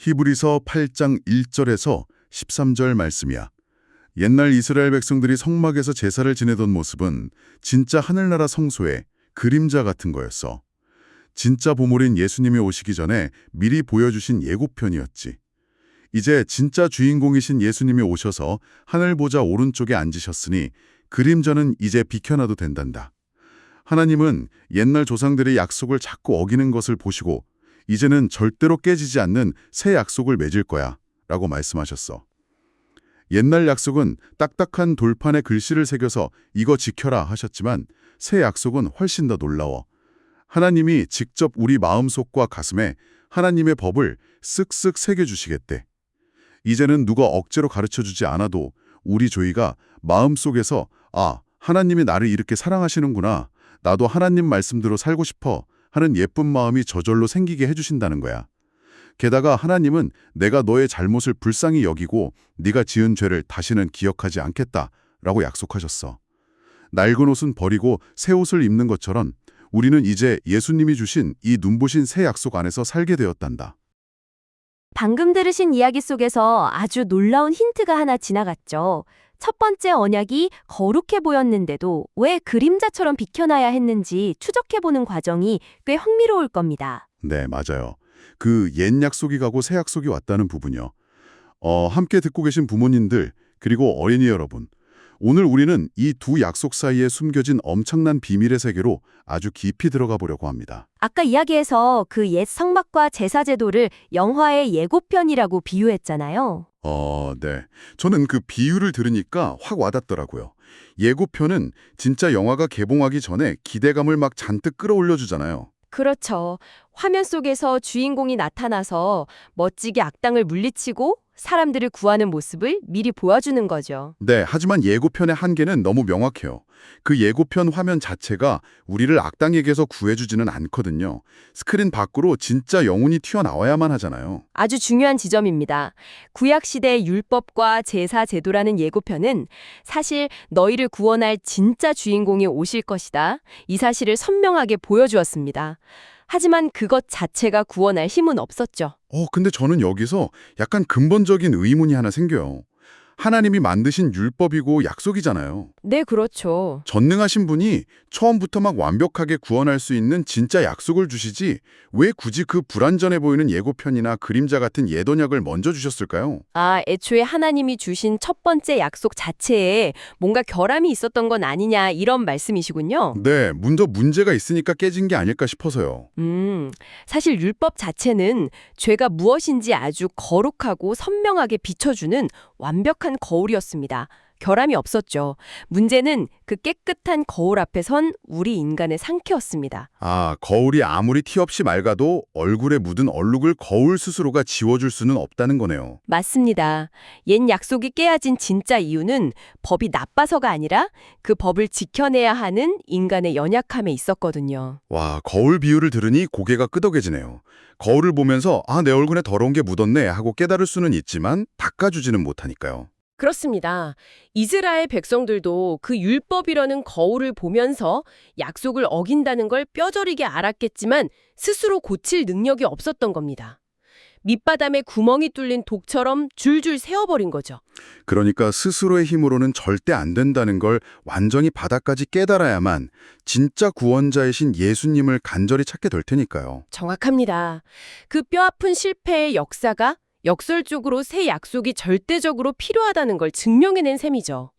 히브리서 8장 1절에서 13절 말씀이야. 옛날 이스라엘 백성들이 성막에서 제사를 지내던 모습은 진짜 하늘나라 성소의 그림자 같은 거였어. 진짜 보물인 예수님이 오시기 전에 미리 보여주신 예고편이었지. 이제 진짜 주인공이신 예수님이 오셔서 하늘보좌 오른쪽에 앉으셨으니 그림자는 이제 비켜놔도 된단다. 하나님은 옛날 조상들의 약속을 자꾸 어기는 것을 보시고 이제는 절대로 깨지지 않는 새 약속을 맺을 거야 라고 말씀하셨어. 옛날 약속은 딱딱한 돌판에 글씨를 새겨서 이거 지켜라 하셨지만 새 약속은 훨씬 더 놀라워. 하나님이 직접 우리 마음속과 가슴에 하나님의 법을 쓱쓱 새겨주시겠대. 이제는 누가 억지로 가르쳐주지 않아도 우리 조이가 마음속에서 하나님이 나를 이렇게 사랑하시는구나. 나도 하나님 말씀대로 살고 싶어 하는 예쁜 마음이 저절로 생기게 해주신다는 거야. 게다가 하나님은 내가 너의 잘못을 불쌍히 여기고 네가 지은 죄를 다시는 기억하지 않겠다라고 약속하셨어. 낡은 옷은 버리고 새 옷을 입는 것처럼 우리는 이제 예수님이 주신 이 눈부신 새 약속 안에서 살게 되었단다. 방금 들으신 이야기 속에서 아주 놀라운 힌트가 하나 지나갔죠. 첫 번째 언약이 거룩해 보였는데도 왜 그림자처럼 비켜나야 했는지 추적해보는 과정이 꽤 흥미로울 겁니다. 네, 맞아요. 그 옛 약속이 가고 새 약속이 왔다는 부분이요. 함께 듣고 계신 부모님들 그리고 어린이 여러분, 오늘 우리는 이 두 약속 사이에 숨겨진 엄청난 비밀의 세계로 아주 깊이 들어가 보려고 합니다. 아까 이야기에서 그 옛 성막과 제사 제도를 영화의 예고편이라고 비유했잖아요. 네. 저는 그 비유를 들으니까 확 와닿더라고요. 예고편은 진짜 영화가 개봉하기 전에 기대감을 막 잔뜩 끌어올려주잖아요. 그렇죠. 화면 속에서 주인공이 나타나서 멋지게 악당을 물리치고 사람들을 구하는 모습을 미리 보여주는 거죠. 네, 하지만 예고편의 한계는 너무 명확해요. 그 예고편 화면 자체가 우리를 악당에게서 구해주지는 않거든요. 스크린 밖으로 진짜 영혼이 튀어나와야만 하잖아요. 아주 중요한 지점입니다. 구약시대 율법과 제사 제도라는 예고편은 사실 너희를 구원할 진짜 주인공이 오실 것이다. 이 사실을 선명하게 보여주었습니다. 하지만 그것 자체가 구원할 힘은 없었죠. 근데 저는 여기서 약간 근본적인 의문이 하나 생겨요. 하나님이 만드신 율법이고 약속이잖아요. 네, 그렇죠. 전능하신 분이 처음부터 막 완벽하게 구원할 수 있는 진짜 약속을 주시지 왜 굳이 그 불완전해 보이는 예고편이나 그림자 같은 옛 언약을 먼저 주셨을까요? 애초에 하나님이 주신 첫 번째 약속 자체에 뭔가 결함이 있었던 건 아니냐 이런 말씀이시군요. 네, 문제가 있으니까 깨진 게 아닐까 싶어서요. 사실 율법 자체는 죄가 무엇인지 아주 거룩하고 선명하게 비춰주는 완벽한 거울이었습니다. 결함이 없었죠. 문제는 그 깨끗한 거울 앞에 선 우리 인간의 상태였습니다. 거울이 아무리 티 없이 맑아도 얼굴에 묻은 얼룩을 거울 스스로가 지워줄 수는 없다는 거네요. 맞습니다. 옛 약속이 깨어진 진짜 이유는 법이 나빠서가 아니라 그 법을 지켜내야 하는 인간의 연약함에 있었거든요. 와, 거울 비유를 들으니 고개가 끄덕여지네요. 거울을 보면서 내 얼굴에 더러운 게 묻었네 하고 깨달을 수는 있지만 닦아주지는 못하니까요. 그렇습니다. 이스라엘 백성들도 그 율법이라는 거울을 보면서 약속을 어긴다는 걸 뼈저리게 알았겠지만 스스로 고칠 능력이 없었던 겁니다. 밑바닥에 구멍이 뚫린 독처럼 줄줄 세워버린 거죠. 그러니까 스스로의 힘으로는 절대 안 된다는 걸 완전히 바닥까지 깨달아야만 진짜 구원자이신 예수님을 간절히 찾게 될 테니까요. 정확합니다. 그 뼈아픈 실패의 역사가 역설적으로 새 약속이 절대적으로 필요하다는 걸 증명해낸 셈이죠.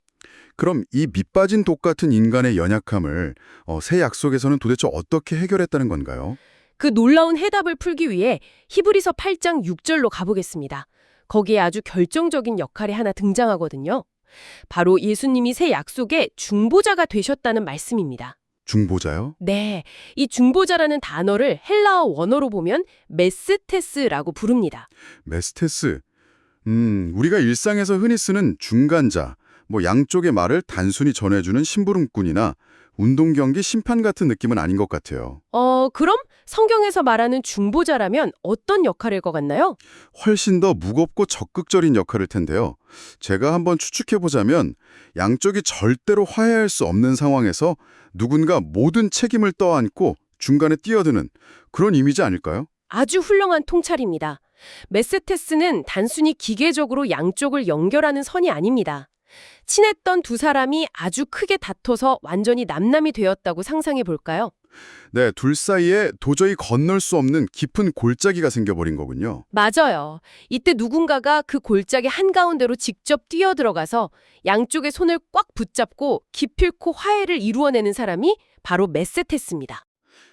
그럼 이 밑빠진 독 같은 인간의 연약함을 새 약속에서는 도대체 어떻게 해결했다는 건가요? 그 놀라운 해답을 풀기 위해 히브리서 8장 6절로 가보겠습니다. 거기에 아주 결정적인 역할이 하나 등장하거든요. 바로 예수님이 새 약속의 중보자가 되셨다는 말씀입니다. 중보자요? 네, 이 중보자라는 단어를 헬라어 원어로 보면 메스테스라고 부릅니다. 메스테스. 우리가 일상에서 흔히 쓰는 중간자, 양쪽의 말을 단순히 전해주는 심부름꾼이나 운동 경기 심판 같은 느낌은 아닌 것 같아요. 그럼 성경에서 말하는 중보자라면 어떤 역할일 것 같나요? 훨씬 더 무겁고 적극적인 역할일 텐데요. 제가 한번 추측해보자면 양쪽이 절대로 화해할 수 없는 상황에서 누군가 모든 책임을 떠안고 중간에 뛰어드는 그런 이미지 아닐까요? 아주 훌륭한 통찰입니다. 메세테스는 단순히 기계적으로 양쪽을 연결하는 선이 아닙니다. 친했던 두 사람이 아주 크게 다퉈서 완전히 남남이 되었다고 상상해 볼까요? 네, 둘 사이에 도저히 건널 수 없는 깊은 골짜기가 생겨버린 거군요. 맞아요. 이때 누군가가 그 골짜기 한가운데로 직접 뛰어들어가서 양쪽의 손을 꽉 붙잡고 기필코 화해를 이루어내는 사람이 바로 메세테스입니다.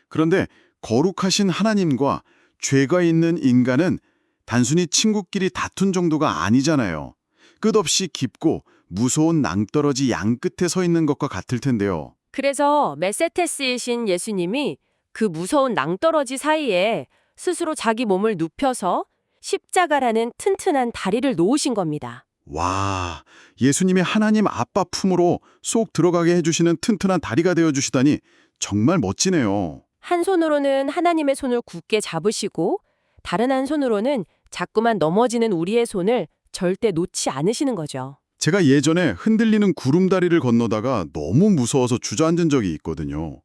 그런데 거룩하신 하나님과 죄가 있는 인간은 단순히 친구끼리 다툰 정도가 아니잖아요. 끝없이 깊고 무서운 낭떠러지 양 끝에 서 있는 것과 같을 텐데요. 그래서 메세테스이신 예수님이 그 무서운 낭떠러지 사이에 스스로 자기 몸을 눕혀서 십자가라는 튼튼한 다리를 놓으신 겁니다. 와, 예수님이 하나님 아빠 품으로 쏙 들어가게 해주시는 튼튼한 다리가 되어주시다니 정말 멋지네요. 한 손으로는 하나님의 손을 굳게 잡으시고 다른 한 손으로는 자꾸만 넘어지는 우리의 손을 절대 놓지 않으시는 거죠. 제가 예전에 흔들리는 구름다리를 건너다가 너무 무서워서 주저앉은 적이 있거든요.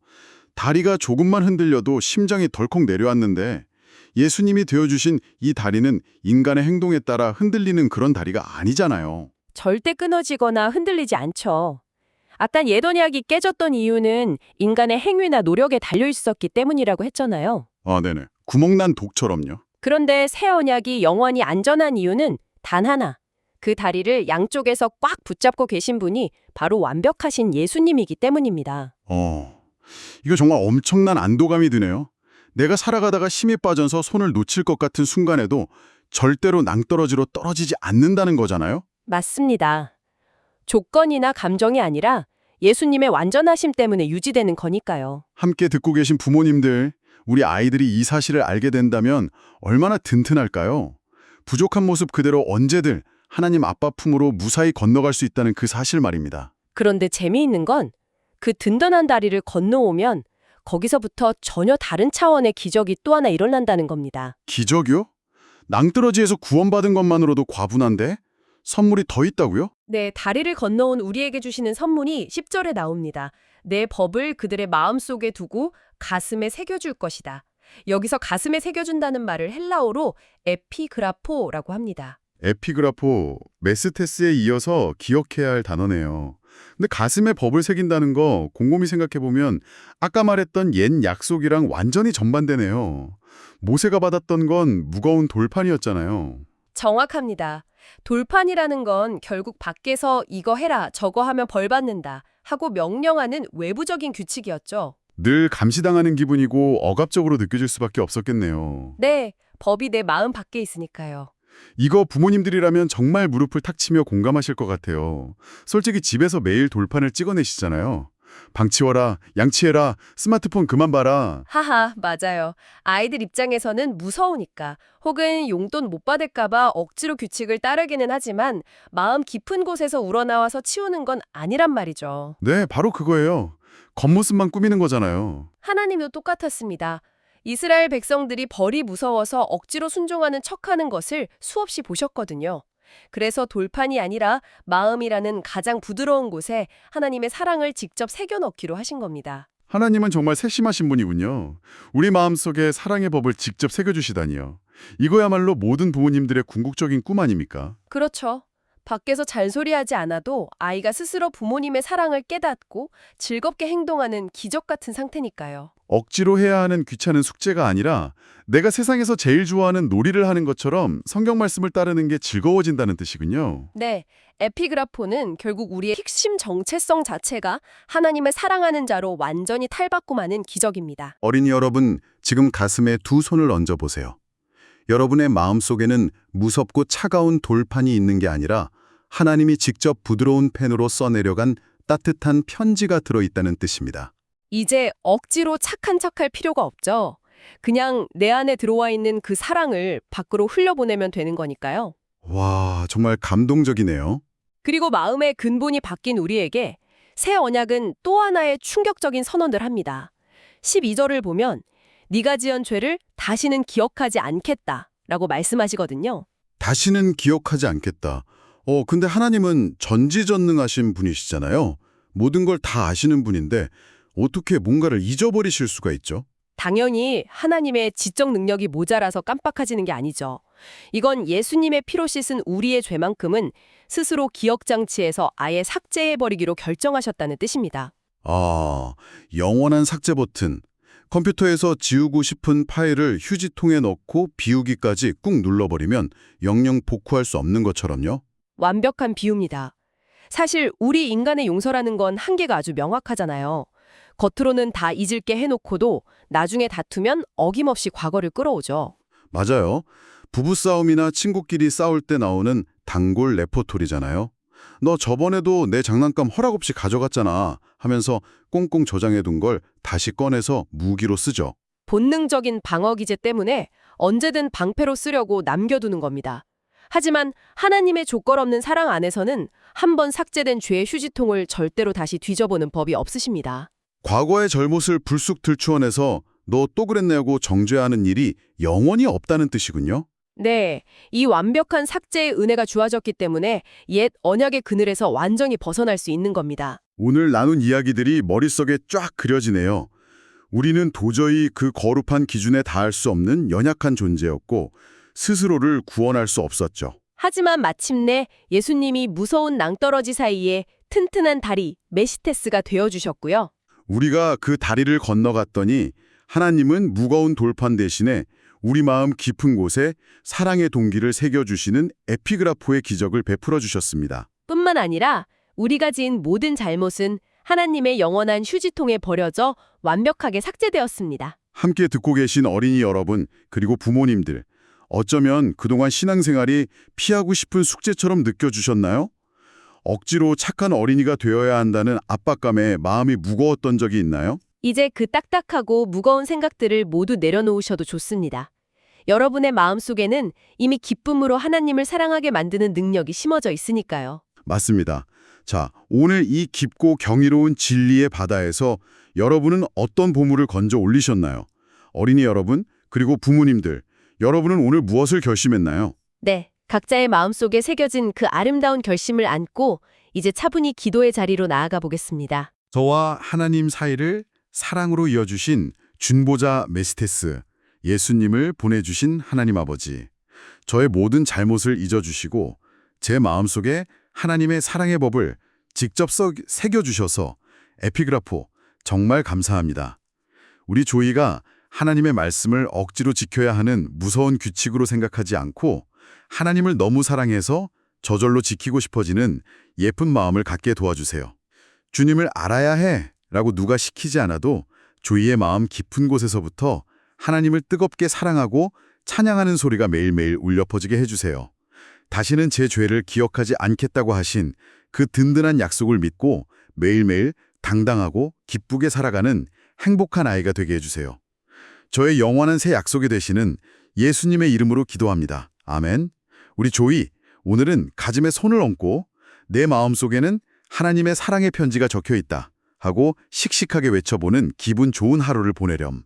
다리가 조금만 흔들려도 심장이 덜컥 내려앉는데 예수님이 되어주신 이 다리는 인간의 행동에 따라 흔들리는 그런 다리가 아니잖아요. 절대 끊어지거나 흔들리지 않죠. 아단 예언약이 깨졌던 이유는 인간의 행위나 노력에 달려 있었기 때문이라고 했잖아요. 아, 네네. 구멍난 독처럼요. 그런데 새 언약이 영원히 안전한 이유는 단 하나. 그 다리를 양쪽에서 꽉 붙잡고 계신 분이 바로 완벽하신 예수님이기 때문입니다. 이거 정말 엄청난 안도감이 드네요. 내가 살아가다가 힘이 빠져서 손을 놓칠 것 같은 순간에도 절대로 낭떠러지로 떨어지지 않는다는 거잖아요. 맞습니다. 조건이나 감정이 아니라 예수님의 완전하심 때문에 유지되는 거니까요. 함께 듣고 계신 부모님들, 우리 아이들이 이 사실을 알게 된다면 얼마나 든든할까요? 부족한 모습 그대로 언제든 하나님 아빠 품으로 무사히 건너갈 수 있다는 그 사실 말입니다. 그런데 재미있는 건 그 든든한 다리를 건너오면 거기서부터 전혀 다른 차원의 기적이 또 하나 일어난다는 겁니다. 기적이요? 낭떠러지에서 구원받은 것만으로도 과분한데 선물이 더 있다고요? 네, 다리를 건너온 우리에게 주시는 선물이 10절에 나옵니다. 내 법을 그들의 마음속에 두고 가슴에 새겨줄 것이다. 여기서 가슴에 새겨준다는 말을 헬라어로 에피그라포라고 합니다. 에피그라포, 메스테스에 이어서 기억해야 할 단어네요. 근데 가슴에 법을 새긴다는 거 곰곰이 생각해보면 아까 말했던 옛 약속이랑 완전히 정반대네요. 모세가 받았던 건 무거운 돌판이었잖아요. 정확합니다. 돌판이라는 건 결국 밖에서 이거 해라, 저거 하면 벌 받는다 하고 명령하는 외부적인 규칙이었죠. 늘 감시당하는 기분이고 억압적으로 느껴질 수밖에 없었겠네요. 네, 법이 내 마음 밖에 있으니까요. 이거 부모님들이라면 정말 무릎을 탁 치며 공감하실 것 같아요. 솔직히 집에서 매일 돌판을 찍어내시잖아요. 방 치워라, 양치해라, 스마트폰 그만 봐라. 하하, 맞아요. 아이들 입장에서는 무서우니까 혹은 용돈 못 받을까봐 억지로 규칙을 따르기는 하지만 마음 깊은 곳에서 우러나와서 치우는 건 아니란 말이죠. 네, 바로 그거예요. 겉모습만 꾸미는 거잖아요. 하나님도 똑같았습니다. 이스라엘 백성들이 벌이 무서워서 억지로 순종하는 척하는 것을 수없이 보셨거든요. 그래서 돌판이 아니라 마음이라는 가장 부드러운 곳에 하나님의 사랑을 직접 새겨넣기로 하신 겁니다. 하나님은 정말 세심하신 분이군요. 우리 마음속에 사랑의 법을 직접 새겨주시다니요. 이거야말로 모든 부모님들의 궁극적인 꿈 아닙니까? 그렇죠. 밖에서 잔소리하지 않아도 아이가 스스로 부모님의 사랑을 깨닫고 즐겁게 행동하는 기적 같은 상태니까요. 억지로 해야 하는 귀찮은 숙제가 아니라 내가 세상에서 제일 좋아하는 놀이를 하는 것처럼 성경 말씀을 따르는 게 즐거워진다는 뜻이군요. 네, 에피그라포는 결국 우리의 핵심 정체성 자체가 하나님을 사랑하는 자로 완전히 탈바꿈 하는 기적입니다. 어린이 여러분, 지금 가슴에 두 손을 얹어 보세요. 여러분의 마음속에는 무섭고 차가운 돌판이 있는 게 아니라 하나님이 직접 부드러운 펜으로 써내려간 따뜻한 편지가 들어있다는 뜻입니다. 이제 억지로 착한 척할 필요가 없죠. 그냥 내 안에 들어와 있는 그 사랑을 밖으로 흘려보내면 되는 거니까요. 와, 정말 감동적이네요. 그리고 마음의 근본이 바뀐 우리에게 새 언약은 또 하나의 충격적인 선언을 합니다. 12절을 보면 네가 지은 죄를 다시는 기억하지 않겠다 라고 말씀하시거든요. 다시는 기억하지 않겠다. 근데 하나님은 전지전능하신 분이시잖아요. 모든 걸 다 아시는 분인데 어떻게 뭔가를 잊어버리실 수가 있죠? 당연히 하나님의 지적 능력이 모자라서 깜빡하지는 게 아니죠. 이건 예수님의 피로 씻은 우리의 죄만큼은 스스로 기억장치에서 아예 삭제해버리기로 결정하셨다는 뜻입니다. 아, 영원한 삭제 버튼. 컴퓨터에서 지우고 싶은 파일을 휴지통에 넣고 비우기까지 꾹 눌러버리면 영영 복구할 수 없는 것처럼요. 완벽한 비유입니다. 사실 우리 인간의 용서라는 건 한계가 아주 명확하잖아요. 겉으로는 다 잊을게 해놓고도 나중에 다투면 어김없이 과거를 끌어오죠. 맞아요. 부부싸움이나 친구끼리 싸울 때 나오는 단골 레포토리잖아요. 너 저번에도 내 장난감 허락 없이 가져갔잖아 하면서 꽁꽁 저장해둔 걸 다시 꺼내서 무기로 쓰죠. 본능적인 방어 기제 때문에 언제든 방패로 쓰려고 남겨두는 겁니다. 하지만 하나님의 조건 없는 사랑 안에서는 한 번 삭제된 죄의 휴지통을 절대로 다시 뒤져보는 법이 없으십니다. 과거의 잘못을 불쑥 들추어내서 너 또 그랬냐고 정죄하는 일이 영원히 없다는 뜻이군요. 네, 이 완벽한 삭제의 은혜가 주어졌기 때문에 옛 언약의 그늘에서 완전히 벗어날 수 있는 겁니다. 오늘 나눈 이야기들이 머릿속에 쫙 그려지네요. 우리는 도저히 그 거룩한 기준에 닿을 수 없는 연약한 존재였고 스스로를 구원할 수 없었죠. 하지만 마침내 예수님이 무서운 낭떠러지 사이에 튼튼한 다리, 메시테스가 되어주셨고요. 우리가 그 다리를 건너갔더니 하나님은 무거운 돌판 대신에 우리 마음 깊은 곳에 사랑의 동기를 새겨주시는 에피그라포의 기적을 베풀어 주셨습니다. 뿐만 아니라 우리가 지은 모든 잘못은 하나님의 영원한 휴지통에 버려져 완벽하게 삭제되었습니다. 함께 듣고 계신 어린이 여러분, 그리고 부모님들, 어쩌면 그동안 신앙생활이 피하고 싶은 숙제처럼 느껴주셨나요? 억지로 착한 어린이가 되어야 한다는 압박감에 마음이 무거웠던 적이 있나요? 이제 그 딱딱하고 무거운 생각들을 모두 내려놓으셔도 좋습니다. 여러분의 마음속에는 이미 기쁨으로 하나님을 사랑하게 만드는 능력이 심어져 있으니까요. 맞습니다. 자, 오늘 이 깊고 경이로운 진리의 바다에서 여러분은 어떤 보물을 건져 올리셨나요? 어린이 여러분, 그리고 부모님들, 여러분은 오늘 무엇을 결심했나요? 네, 각자의 마음속에 새겨진 그 아름다운 결심을 안고 이제 차분히 기도의 자리로 나아가 보겠습니다. 저와 하나님 사이를 사랑으로 이어주신 준보자 메시테스, 예수님을 보내주신 하나님 아버지, 저의 모든 잘못을 잊어주시고 제 마음속에 하나님의 사랑의 법을 직접 새겨주셔서 에피그라포, 정말 감사합니다. 우리 조이가 하나님의 말씀을 억지로 지켜야 하는 무서운 규칙으로 생각하지 않고 하나님을 너무 사랑해서 저절로 지키고 싶어지는 예쁜 마음을 갖게 도와주세요. 주님을 알아야 해 라고 누가 시키지 않아도 조이의 마음 깊은 곳에서부터 하나님을 뜨겁게 사랑하고 찬양하는 소리가 매일매일 울려 퍼지게 해주세요. 다시는 제 죄를 기억하지 않겠다고 하신 그 든든한 약속을 믿고 매일매일 당당하고 기쁘게 살아가는 행복한 아이가 되게 해주세요. 저의 영원한 새 약속이 되시는 예수님의 이름으로 기도합니다. 아멘. 우리 조이, 오늘은 가슴에 손을 얹고 내 마음속에는 하나님의 사랑의 편지가 적혀 있다 하고 씩씩하게 외쳐보는 기분 좋은 하루를 보내렴.